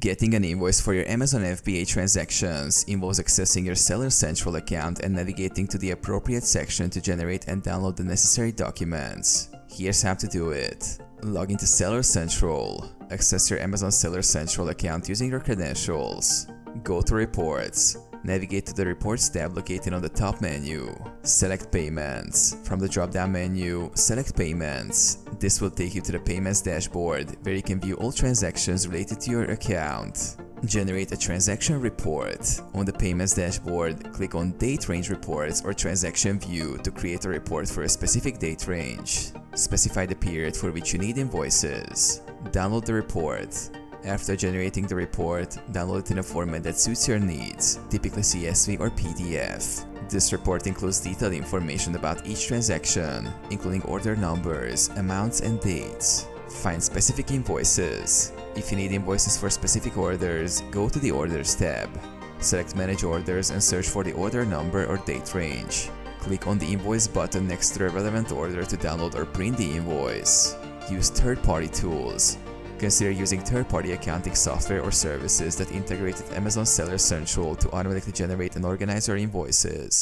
Getting an invoice for your Amazon FBA transactions involves accessing your Seller Central account and navigating to the appropriate section to generate and download the necessary documents. Here's how to do it. Log into Seller Central. Access your Amazon Seller Central account using your credentials. Go to Reports. Navigate to the Reports tab located on the top menu. Select Payments. From the drop-down menu, select Payments. This will take you to the Payments dashboard, where you can view all transactions related to your account. Generate a transaction report. On the Payments dashboard, click on Date Range Reports or Transaction View to create a report for a specific date range. Specify the period for which you need invoices. Download the report. After generating the report, download it in a format that suits your needs, typically CSV or PDF. This report includes detailed information about each transaction, including order numbers, amounts, and dates. Find specific invoices. If you need invoices for specific orders, go to the Orders tab. Select Manage Orders and search for the order number or date range. Click on the Invoice button next to the relevant order to download or print the invoice. Use third-party tools. Consider using third-party accounting software or services that integrate with Amazon Seller Central to automatically generate and organize your invoices.